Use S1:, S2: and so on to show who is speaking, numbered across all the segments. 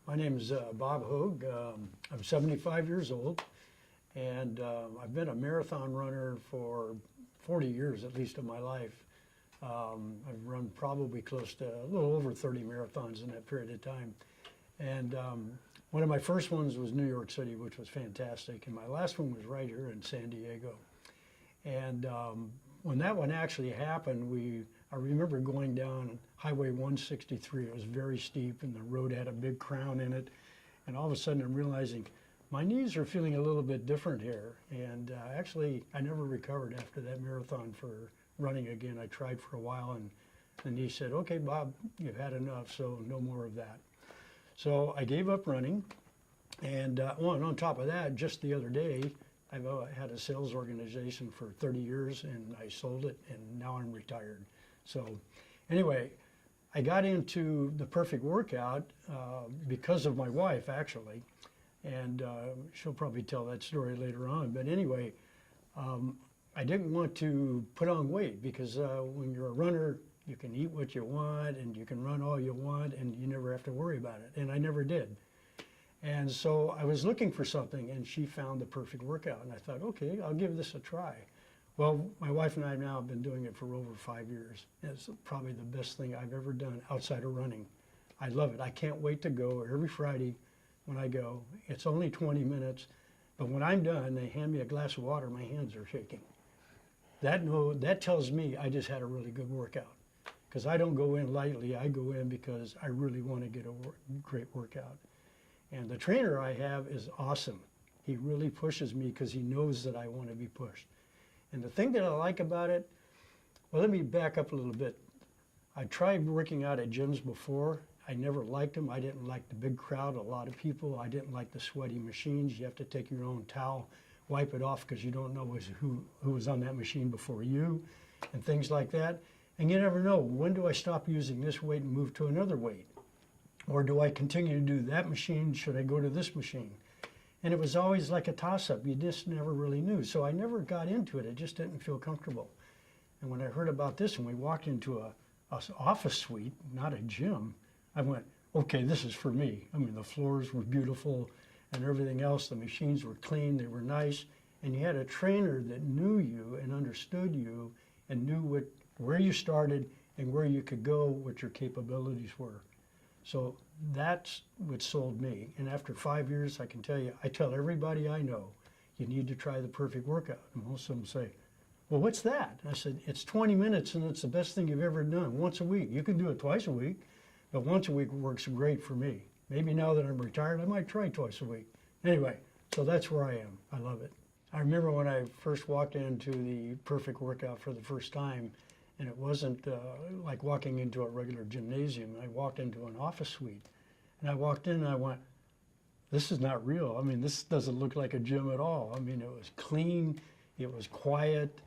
S1: My name is Bob Hogue. I'm 75 years old, and I've been a marathon runner for 40 years at least of my life. I've run probably close to a little over 30 marathons in that period of time. And one of my first ones was New York City, which was fantastic, and my last one was right here in San Diego. And when that one actually happened, I remember going down Highway 163. It was very steep, and the road had a big crown in it. And all of a sudden, I'm realizing my knees are feeling a little bit different here. And actually, I never recovered after that marathon for running again. I tried for a while, and the knee said, "Okay, Bob, you've had enough, so no more of that." So I gave up running. And on top of that, just the other day, I've had a sales organization for 30 years, and I sold it, and now I'm retired. So anyway, I got into the perfect workout because of my wife, actually, and she'll probably tell that story later on. But anyway, I didn't want to put on weight because when you're a runner, you can eat what you want and you can run all you want and you never have to worry about it. And I never did. And so I was looking for something, and she found the perfect workout. And I thought, okay, I'll give this a try. Well, my wife and I now have been doing it for over 5 years. It's probably the best thing I've ever done outside of running. I love it. I can't wait to go every Friday when I go. It's only 20 minutes, but when I'm done, they hand me a glass of water, my hands are shaking. That tells me I just had a really good workout, because I don't go in lightly. I go in because I really want to get a great workout. And the trainer I have is awesome. He really pushes me because he knows that I want to be pushed. And the thing that I like about it, well, let me back up a little bit. I tried working out at gyms before. I never liked them. I didn't like the big crowd, a lot of people. I didn't like the sweaty machines. You have to take your own towel, wipe it off because you don't know who was on that machine before you, and things like that. And you never know, when do I stop using this weight and move to another weight? Or do I continue to do that machine? Should I go to this machine? And it was always like a toss-up. You just never really knew. So I never got into it. It just didn't feel comfortable. And when I heard about this and we walked into a office suite, not a gym, I went, okay, this is for me. I mean, the floors were beautiful and everything else. The machines were clean, they were nice. And you had a trainer that knew you and understood you and knew where you started and where you could go, what your capabilities were. So that's what sold me. And after 5 years, I can tell you, I tell everybody I know, you need to try the perfect workout. And most of them say, well, what's that? And I said, it's 20 minutes and it's the best thing you've ever done, once a week. You can do it twice a week, but once a week works great for me. Maybe now that I'm retired, I might try twice a week. Anyway, so that's where I am. I love it. I remember when I first walked into the perfect workout for the first time, and it wasn't like walking into a regular gymnasium. I walked into an office suite. And I walked in and I went, this is not real. I mean, this doesn't look like a gym at all. I mean, it was clean, it was quiet.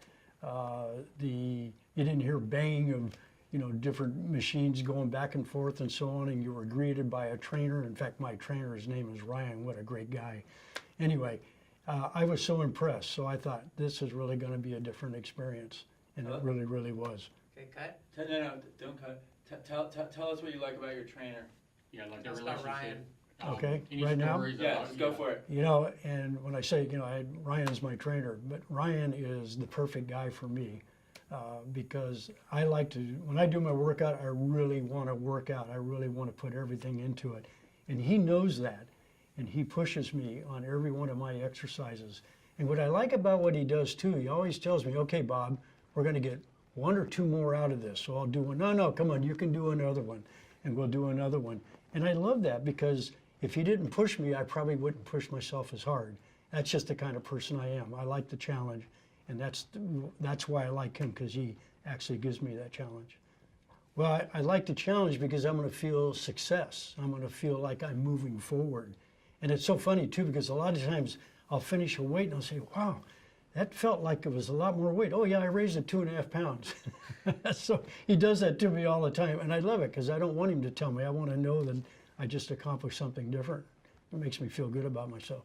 S1: You didn't hear banging of, different machines going back and forth and so on, and you were greeted by a trainer. In fact, my trainer's name is Ryan. What a great guy. Anyway, I was so impressed. So I thought, this is really going to be a different experience. And it really, really was.
S2: Okay, cut.
S3: No, don't cut. Tell us what you like about your trainer.
S4: Yeah, like the
S2: Let's start
S4: relationship.
S2: Ryan.
S1: Okay,
S4: Any
S1: right now?
S4: stories
S3: Yeah,
S4: about-
S3: just go for it.
S1: And when I say, Ryan's my trainer, but Ryan is the perfect guy for me because I like to, when I do my workout, I really want to work out. I really want to put everything into it. And he knows that, and he pushes me on every one of my exercises. And what I like about what he does too, he always tells me, okay, Bob, we're going to get one or two more out of this. So I'll do one. No, come on, you can do another one. And we'll do another one. And I love that because if he didn't push me, I probably wouldn't push myself as hard. That's just the kind of person I am. I like the challenge. And that's why I like him, because he actually gives me that challenge. Well, I like the challenge because I'm going to feel success. I'm going to feel like I'm moving forward. And it's so funny too, because a lot of times I'll finish a weight and I'll say, wow, that felt like it was a lot more weight. Oh yeah, I raised it 2.5 pounds. So he does that to me all the time. And I love it because I don't want him to tell me. I want to know that I just accomplished something different. It makes me feel good about myself.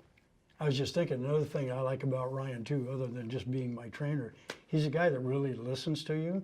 S1: I was just thinking, another thing I like about Ryan too, other than just being my trainer, he's a guy that really listens to you.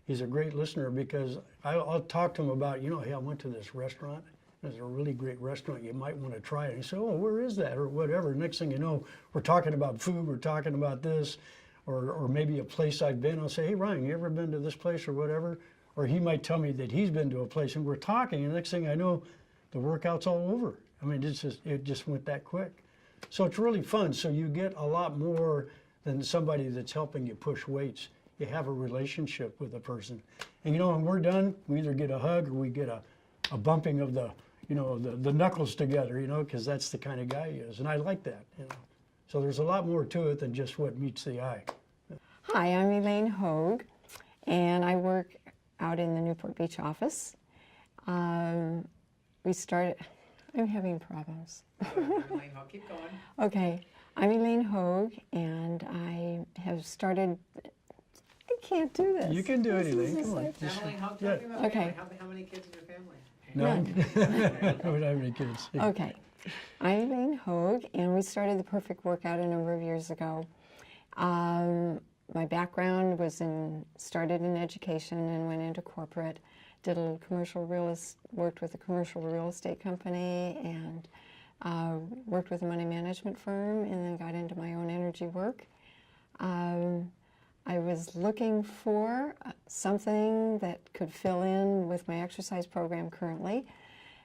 S1: He's a great listener because I'll talk to him about, hey, I went to this restaurant there's a really great restaurant, you might want to try it. And you say, oh, where is that, or whatever. Next thing you know, we're talking about food, we're talking about this, or maybe a place I've been. I'll say, hey, Ryan, you ever been to this place or whatever? Or he might tell me that he's been to a place, and we're talking, and the next thing I know, the workout's all over. I mean, it just went that quick. So it's really fun. So you get a lot more than somebody that's helping you push weights. You have a relationship with a person. And you know, when we're done, we either get a hug or we get a bumping of the, you know, the knuckles together, you know, because that's the kind of guy he is. And I like that, you know. So there's a lot more to it than just what meets the eye.
S2: Hi, I'm Elaine Hogue, and I work out in the Newport Beach office. I'm having problems.
S4: Elaine Hogue, keep going.
S2: Okay, I'm Elaine Hogue, and I have started, I can't do this.
S1: You can do it, Elaine. Come on.
S4: Elaine Hogue, tell me about
S2: Okay.
S4: family. How many kids in your family?
S1: No, I don't have any kids.
S2: Okay, I'm Elaine Hogue, and we started the Perfect Workout a number of years ago. My background was started in education and went into corporate. Did a worked with a commercial real estate company, and worked with a money management firm, and then got into my own energy work. I was looking for something that could fill in with my exercise program currently,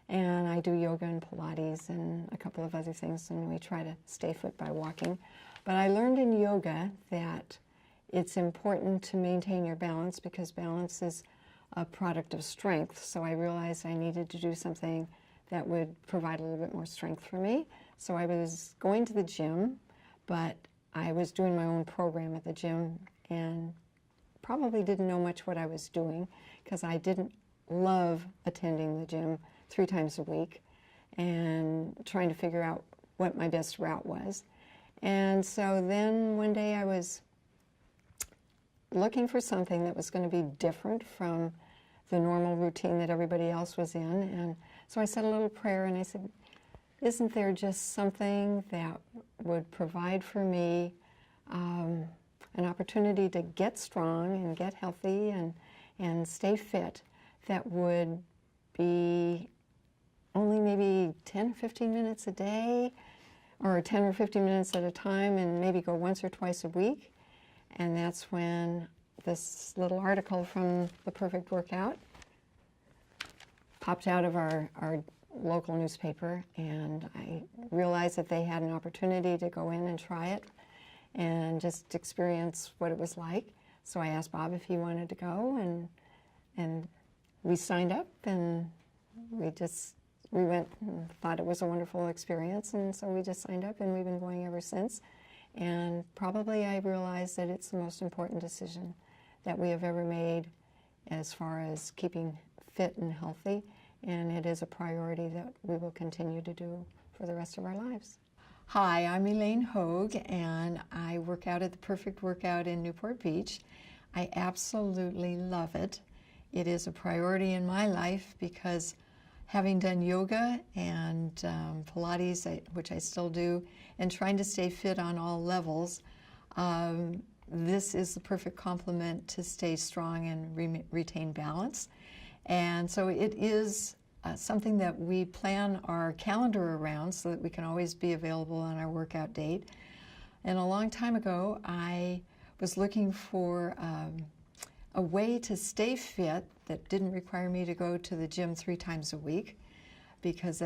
S2: and I do yoga and Pilates and a couple of other things, and we try to stay fit by walking. But I learned in yoga that it's important to maintain your balance, because balance is a product of strength. So I realized I needed to do something that would provide a little bit more strength for me. So I was going to the gym, but I was doing my own program at the gym and probably didn't know much what I was doing, because I didn't love attending the gym 3 times a week and trying to figure out what my best route was. And so then one day I was looking for something that was going to be different from the normal routine that everybody else was in. And so I said a little prayer, and I said, isn't there just something that would provide for me an opportunity to get strong and get healthy and stay fit, that would be only maybe 10 or 15 minutes a day, or 10 or 15 minutes at a time, and maybe go once or twice a week? And that's when this little article from the Perfect Workout popped out of our local newspaper, and I realized that they had an opportunity to go in and try it and just experience what it was like. So I asked Bob if he wanted to go, and we signed up, and we went and thought it was a wonderful experience, and so we just signed up, and we've been going ever since. And probably I realized that it's the most important decision that we have ever made as far as keeping fit and healthy, and it is a priority that we will continue to do for the rest of our lives. Hi, I'm Elaine Hogue, and I work out at the Perfect Workout in Newport Beach. I absolutely love it. It is a priority in my life, because having done yoga and Pilates, which I still do, and trying to stay fit on all levels, this is the perfect complement to stay strong and retain balance. And so it is something that we plan our calendar around so that we can always be available on our workout date. And a long time ago, I was looking for a way to stay fit that didn't require me to go to the gym 3 times a week, because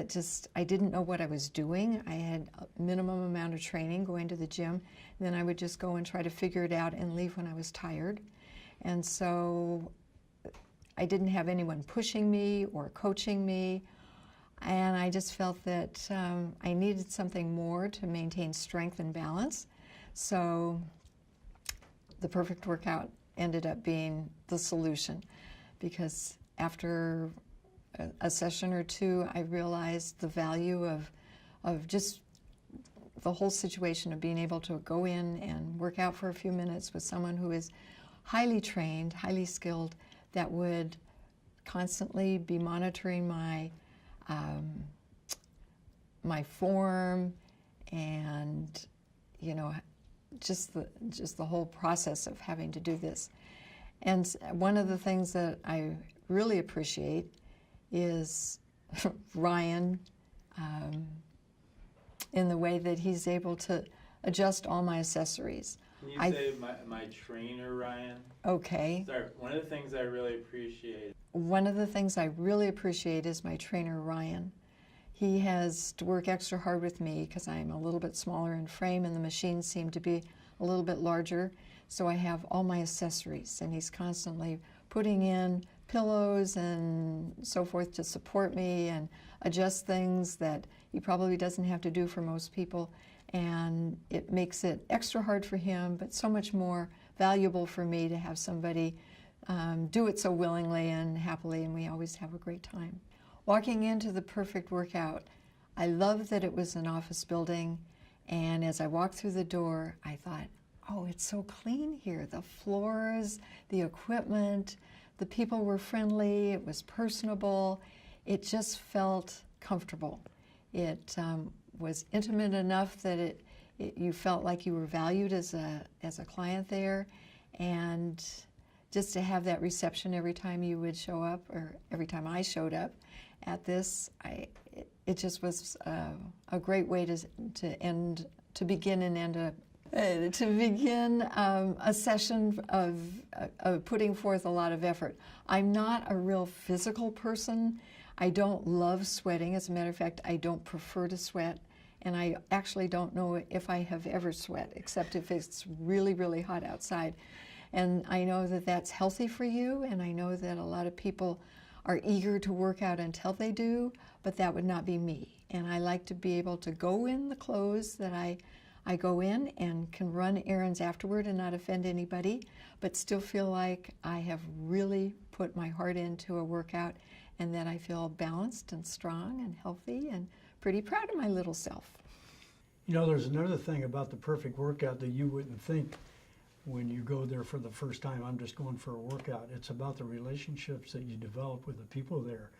S2: I didn't know what I was doing. I had a minimum amount of training going to the gym, and then I would just go and try to figure it out and leave when I was tired. And so I didn't have anyone pushing me or coaching me, and I just felt that I needed something more to maintain strength and balance. So the Perfect Workout ended up being the solution, because after a session or 2, I realized the value of just the whole situation of being able to go in and work out for a few minutes with someone who is highly trained, highly skilled, that would constantly be monitoring my my form, and just the whole process of having to do this. And one of the things that I really appreciate is Ryan in the way that he's able to adjust all my accessories.
S3: Can you
S2: I-
S3: say my trainer, Ryan?
S2: Okay.
S3: Sorry, one of the things I really appreciate.
S2: One of the things I really appreciate is my trainer, Ryan. He has to work extra hard with me because I'm a little bit smaller in frame and the machines seem to be a little bit larger. So I have all my accessories and he's constantly putting in pillows and so forth to support me and adjust things that he probably doesn't have to do for most people. And it makes it extra hard for him, but so much more valuable for me to have somebody do it so willingly and happily, and we always have a great time. Walking into the perfect workout, I love that it was an office building, and as I walked through the door, I thought, oh, it's so clean here. The floors, the equipment, the people were friendly, it was personable, it just felt comfortable. It was intimate enough that you felt like you were valued as a client there, and just to have that reception every time you would show up, or every time I showed up at this, it just was a great way to begin and end a session of putting forth a lot of effort. I'm not a real physical person. I don't love sweating. As a matter of fact, I don't prefer to sweat. And I actually don't know if I have ever sweat, except if it's really, really hot outside. And I know that that's healthy for you, and I know that a lot of people are eager to work out until they do, but that would not be me. And I like to be able to go in the clothes that I go in and can run errands afterward and not offend anybody, but still feel like I have really put my heart into a workout and that I feel balanced and strong and healthy and pretty proud of my little self.
S1: You know, there's another thing about the perfect workout that you wouldn't think when you go there for the first time. I'm just going for a workout. It's about the relationships that you develop with the people there.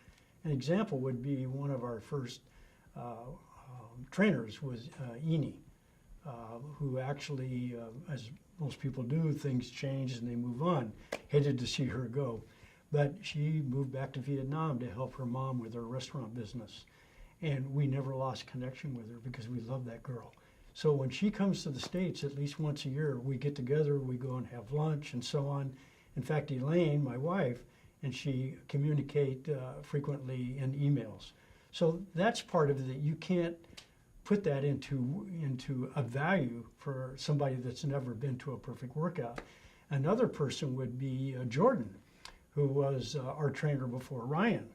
S1: An example would be one of our first trainers was Eni, who actually, as most people do, things change and they move on. Hated to see her go. But she moved back to Vietnam to help her mom with her restaurant business. And we never lost connection with her because we love that girl. So when she comes to the States at least once a year, we get together, we go and have lunch and so on. In fact, Elaine, my wife, and she communicate frequently in emails. So that's part of it, that you can't put that into a value for somebody that's never been to a perfect workout. Another person would be Jordan, who was our trainer before Ryan.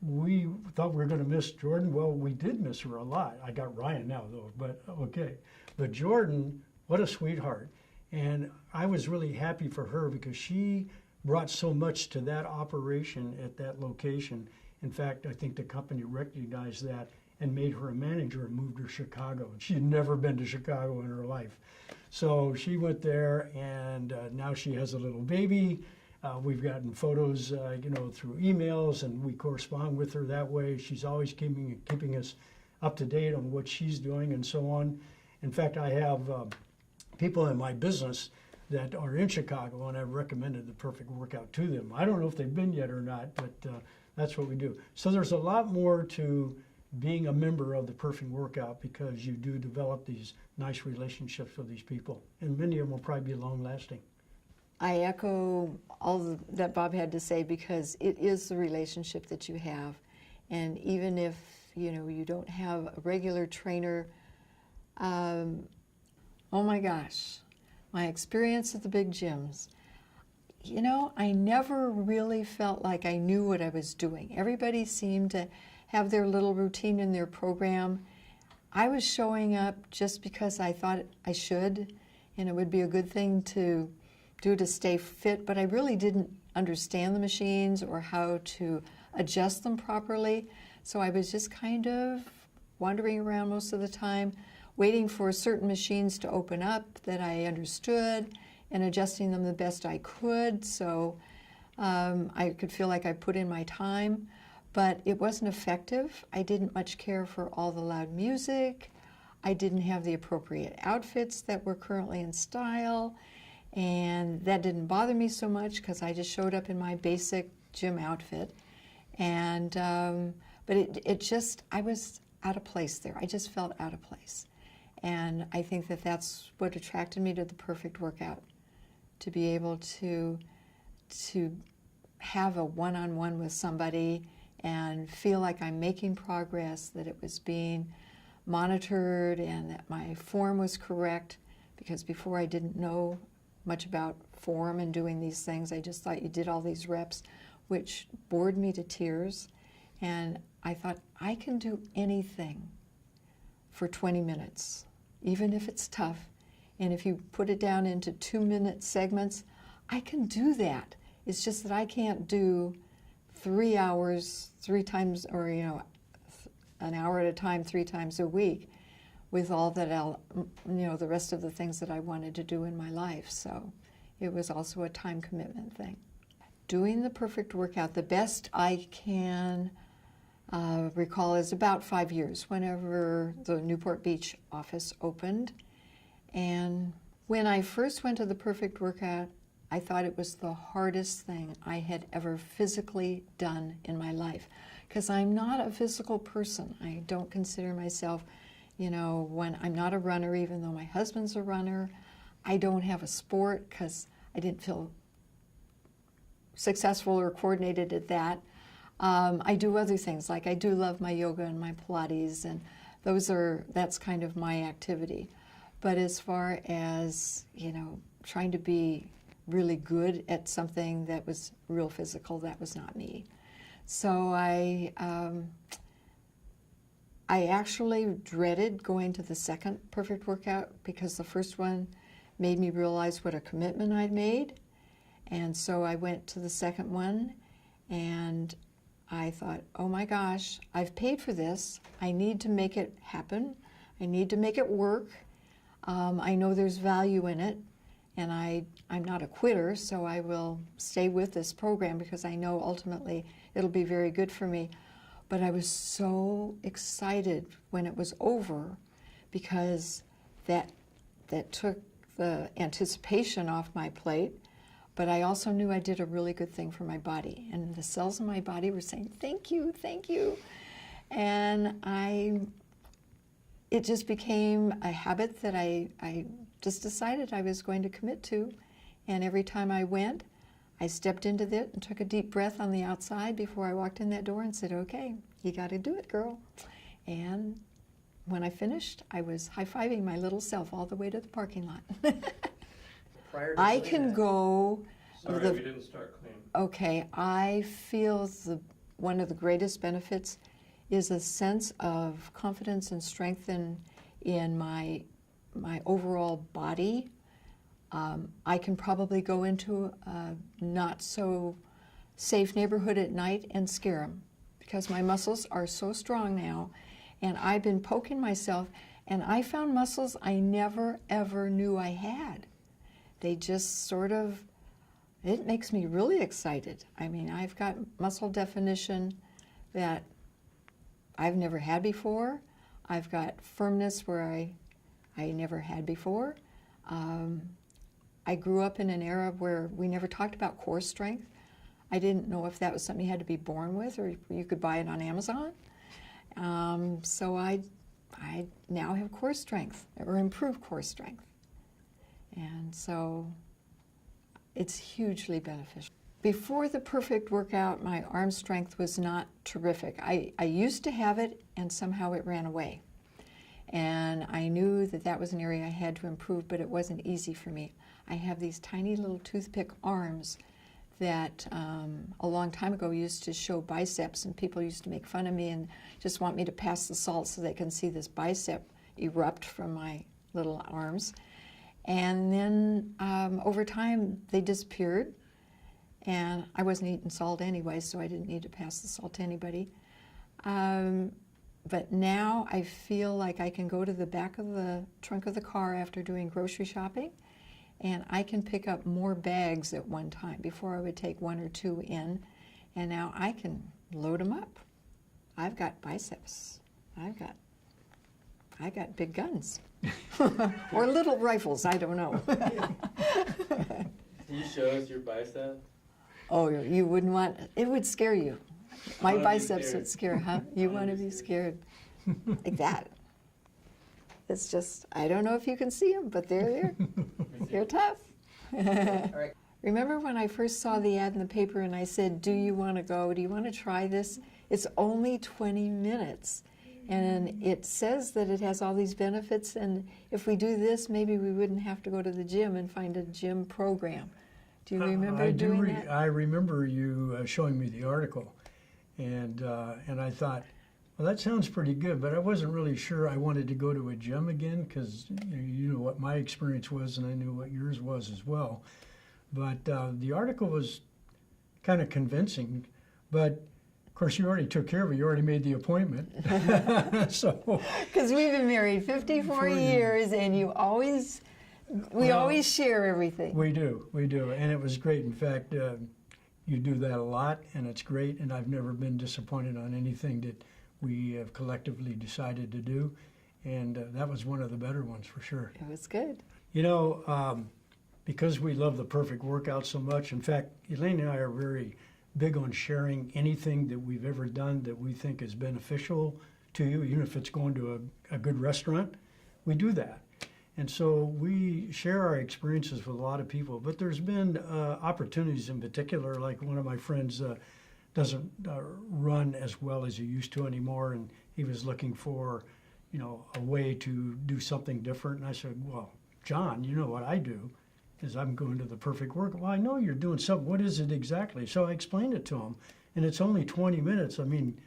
S1: We thought we were going to miss Jordan. Well, we did miss her a lot. I got Ryan now, though, but okay. But Jordan, what a sweetheart. And I was really happy for her because she brought so much to that operation at that location. In fact, I think the company recognized that and made her a manager and moved her to Chicago. She had never been to Chicago in her life. So she went there, and now she has a little baby. We've gotten photos, through emails, and we correspond with her that way. She's always keeping us up to date on what she's doing and so on. In fact, I have people in my business that are in Chicago, and I've recommended the perfect workout to them. I don't know if they've been yet or not, but that's what we do. So there's a lot more to being a member of the perfect workout because you do develop these nice relationships with these people, and many of them will probably be long-lasting.
S2: I echo all that Bob had to say because it is the relationship that you have. And even if, you don't have a regular trainer, oh my gosh, my experience at the big gyms, I never really felt like I knew what I was doing. Everybody seemed to have their little routine in their program. I was showing up just because I thought I should, and it would be a good thing to do to stay fit, but I really didn't understand the machines or how to adjust them properly. So I was just kind of wandering around most of the time, waiting for certain machines to open up that I understood and adjusting them the best I could. So I could feel like I put in my time, but it wasn't effective. I didn't much care for all the loud music. I didn't have the appropriate outfits that were currently in style. And that didn't bother me so much because I just showed up in my basic gym outfit. And, but it just, I was out of place there. I just felt out of place. And I think that that's what attracted me to the perfect workout, to be able to have a one-on-one with somebody and feel like I'm making progress, that it was being monitored and that my form was correct, because before I didn't know much about form and doing these things. I just thought you did all these reps, which bored me to tears. And I thought, I can do anything for 20 minutes, even if it's tough. And if you put it down into 2-minute segments, I can do that. It's just that I can't do 3 hours, 3 times, or an hour at a time, 3 times a week, with all that, the rest of the things that I wanted to do in my life. So it was also a time commitment thing. Doing the perfect workout, the best I can recall is about 5 years, whenever the Newport Beach office opened. And when I first went to the perfect workout, I thought it was the hardest thing I had ever physically done in my life, because I'm not a physical person. I don't consider myself, when I'm not a runner, even though my husband's a runner. I don't have a sport because I didn't feel successful or coordinated at that. I do other things, like I do love my yoga and my Pilates, and that's kind of my activity. But as far as, trying to be really good at something that was real physical, that was not me. So I actually dreaded going to the second perfect workout, because the first one made me realize what a commitment I'd made. And so I went to the second one, and I thought, oh my gosh, I've paid for this. I need to make it happen. I need to make it work. I know there's value in it, and I'm not a quitter, so I will stay with this program because I know ultimately it'll be very good for me. But I was so excited when it was over, because that took the anticipation off my plate. But I also knew I did a really good thing for my body, and the cells in my body were saying, thank you, thank you. And it just became a habit that I just decided I was going to commit to. And every time I went, I stepped into it and took a deep breath on the outside before I walked in that door and said, okay, you got to do it, girl. And when I finished, I was high-fiving my little self all the way to the parking lot.
S3: Prior to
S2: I
S3: doing
S2: can
S3: that-
S2: go.
S3: Sorry, we didn't start clean.
S2: Okay, I feel one of the greatest benefits is a sense of confidence and strength in my overall body. I can probably go into a not so safe neighborhood at night and scare them, because my muscles are so strong now, and I've been poking myself, and I found muscles I never ever knew I had. They just it makes me really excited. I mean, I've got muscle definition that I've never had before. I've got firmness where I never had before. I grew up in an era where we never talked about core strength. I didn't know if that was something you had to be born with or you could buy it on Amazon. So I now have core strength, or improved core strength. And so it's hugely beneficial. Before the perfect workout, my arm strength was not terrific. I used to have it, and somehow it ran away. And I knew that was an area I had to improve, but it wasn't easy for me. I have these tiny little toothpick arms that a long time ago used to show biceps, and people used to make fun of me and just want me to pass the salt so they can see this bicep erupt from my little arms. And then over time, they disappeared. And I wasn't eating salt anyway, so I didn't need to pass the salt to anybody. But now I feel like I can go to the back of the trunk of the car after doing grocery shopping, and I can pick up more bags at one time. Before I would take 1 or 2 in, and now I can load them up. I've got biceps. I got big guns. Or little rifles, I don't know.
S3: Can you show us your bicep?
S2: Oh, you wouldn't want, it would scare you. My
S3: Wanna be
S2: biceps
S3: scared.
S2: would scare, huh? You want to be scared. Like that. It's just, I don't know if you can see them, but they're there. They're tough.
S4: All right.
S2: Remember when I first saw the ad in the paper and I said, do you want to go? Do you want to try this? It's only 20 minutes. And it says that it has all these benefits, and if we do this, maybe we wouldn't have to go to the gym and find a gym program. Do you remember
S1: I
S2: doing that?
S1: I remember you showing me the article, and I thought, well, that sounds pretty good, but I wasn't really sure I wanted to go to a gym again because you know what my experience was, and I knew what yours was as well. But the article was kind of convincing, but of course, you already took care of it. You already made the appointment. So
S2: Because we've been married 54 years, and we always share everything.
S1: we do, and it was great. In fact, you do that a lot, and it's great. And I've never been disappointed on anything that we have collectively decided to do, and that was one of the better ones for sure.
S2: It was good.
S1: You know, because we love the perfect workout so much. In fact, Elaine and I are very big on sharing anything that we've ever done that we think is beneficial to you, even if it's going to a good restaurant. We do that. And so we share our experiences with a lot of people. But there's been opportunities in particular, like one of my friends doesn't run as well as he used to anymore, and he was looking for, you know, a way to do something different. And I said, well, John, you know what I do is I'm going to the perfect workout. Well, I know you're doing something. What is it exactly? So I explained it to him, and it's only 20 minutes. I mean,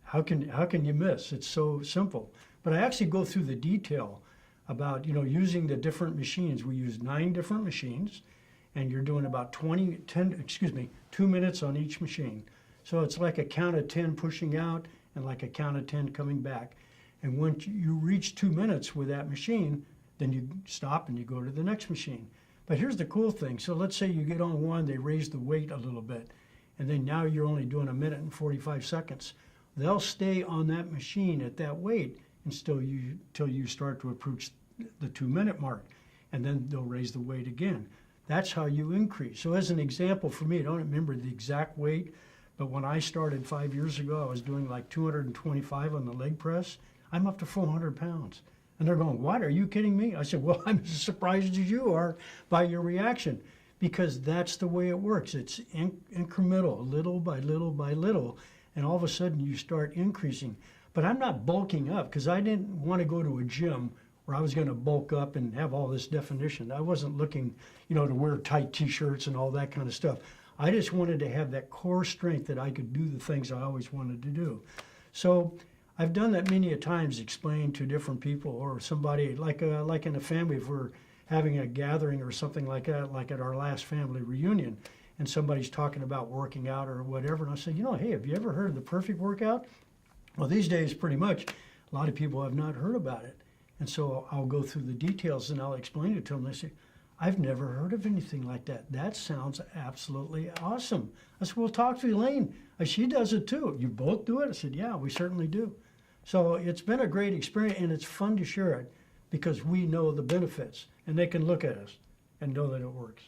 S1: how can you miss? It's so simple. But I actually go through the detail about, you know, using the different machines. We use 9 different machines, and you're doing about 2 minutes on each machine. So it's like a count of 10 pushing out and like a count of 10 coming back. And once you reach 2 minutes with that machine, then you stop and you go to the next machine. But here's the cool thing. So let's say you get on one, they raise the weight a little bit, and then now you're only doing 1 minute and 45 seconds. They'll stay on that machine at that weight until you start to approach the 2 minute mark, and then they'll raise the weight again. That's how you increase. So as an example for me, I don't remember the exact weight, but when I started 5 years ago, I was doing like 225 on the leg press. I'm up to 400 pounds. And they're going, what, are you kidding me? I said, well, I'm as surprised as you are by your reaction, because that's the way it works. It's incremental, little by little by little, and all of a sudden you start increasing. But I'm not bulking up, because I didn't want to go to a gym where I was going to bulk up and have all this definition. I wasn't looking, you know, to wear tight T-shirts and all that kind of stuff. I just wanted to have that core strength that I could do the things I always wanted to do. So I've done that many a times, explain to different people or somebody, like in a family, if we're having a gathering or something like that, like at our last family reunion, and somebody's talking about working out or whatever, and I say, you know, hey, have you ever heard of the perfect workout? Well, these days, pretty much, a lot of people have not heard about it. And so I'll go through the details and I'll explain it to them. They say, I've never heard of anything like that. That sounds absolutely awesome. I said, well, talk to Elaine. She does it too. You both do it? I said, yeah, we certainly do. So it's been a great experience, and it's fun to share it because we know the benefits, and they can look at us and know that it works.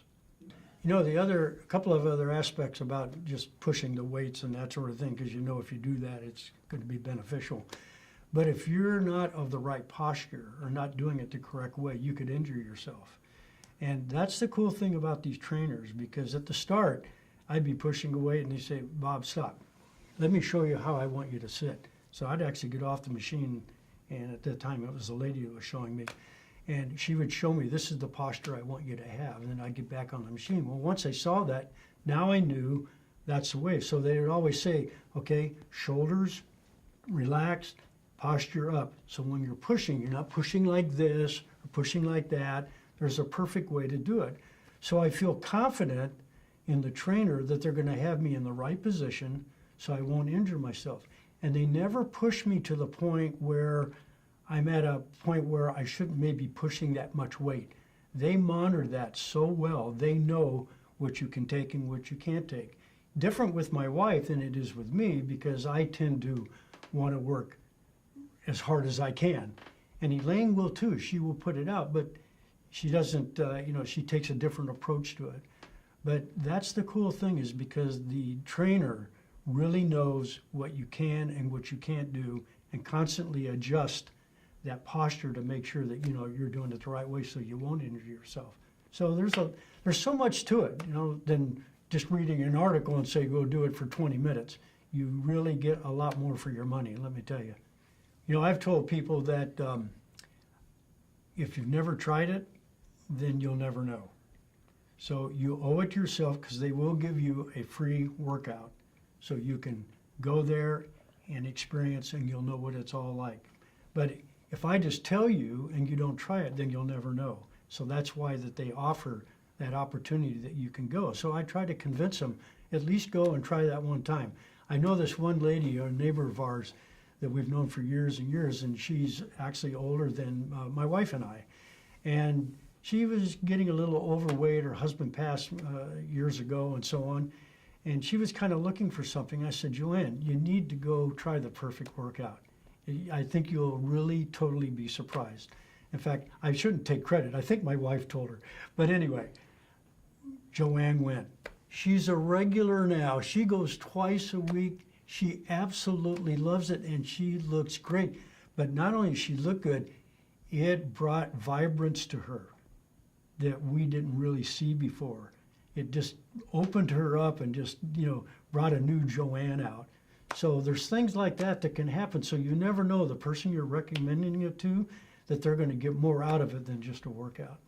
S1: You know, a couple of other aspects about just pushing the weights and that sort of thing, because you know if you do that, it's going to be beneficial. But if you're not of the right posture or not doing it the correct way, you could injure yourself. And that's the cool thing about these trainers, because at the start, I'd be pushing a weight, and they say, Bob, stop. Let me show you how I want you to sit. So I'd actually get off the machine, and at that time it was a lady who was showing me, and she would show me, this is the posture I want you to have, and then I'd get back on the machine. Well, once I saw that, now I knew that's the way. So they would always say, okay, shoulders relaxed, posture up. So when you're pushing, you're not pushing like this or pushing like that. There's a perfect way to do it. So I feel confident in the trainer that they're going to have me in the right position so I won't injure myself. And they never push me to the point where I'm at a point where I shouldn't maybe pushing that much weight. They monitor that so well. They know what you can take and what you can't take. Different with my wife than it is with me, because I tend to want to work as hard as I can. And Elaine will too. She will put it out, but she doesn't, she takes a different approach to it. But that's the cool thing, is because the trainer really knows what you can and what you can't do, and constantly adjust that posture to make sure that you're doing it the right way so you won't injure yourself. So there's so much to it, than just reading an article and say go do it for 20 minutes. You really get a lot more for your money, let me tell you. I've told people that if you've never tried it, then you'll never know. So you owe it to yourself, because they will give you a free workout so you can go there and experience, and you'll know what it's all like. But if I just tell you and you don't try it, then you'll never know. So that's why that they offer that opportunity that you can go. So I try to convince them, at least go and try that one time. I know this one lady, a neighbor of ours, that we've known for years and years, and she's actually older than my wife and I. And she was getting a little overweight. Her husband passed years ago and so on. And she was kind of looking for something. I said, Joanne, you need to go try the perfect workout. I think you'll really totally be surprised. In fact, I shouldn't take credit. I think my wife told her. But anyway, Joanne went. She's a regular now. She goes twice a week. She absolutely loves it, and she looks great. But not only did she look good, it brought vibrance to her that we didn't really see before. It just opened her up and just, brought a new Joanne out. So there's things like that that can happen. So you never know the person you're recommending it to, that they're going to get more out of it than just a workout.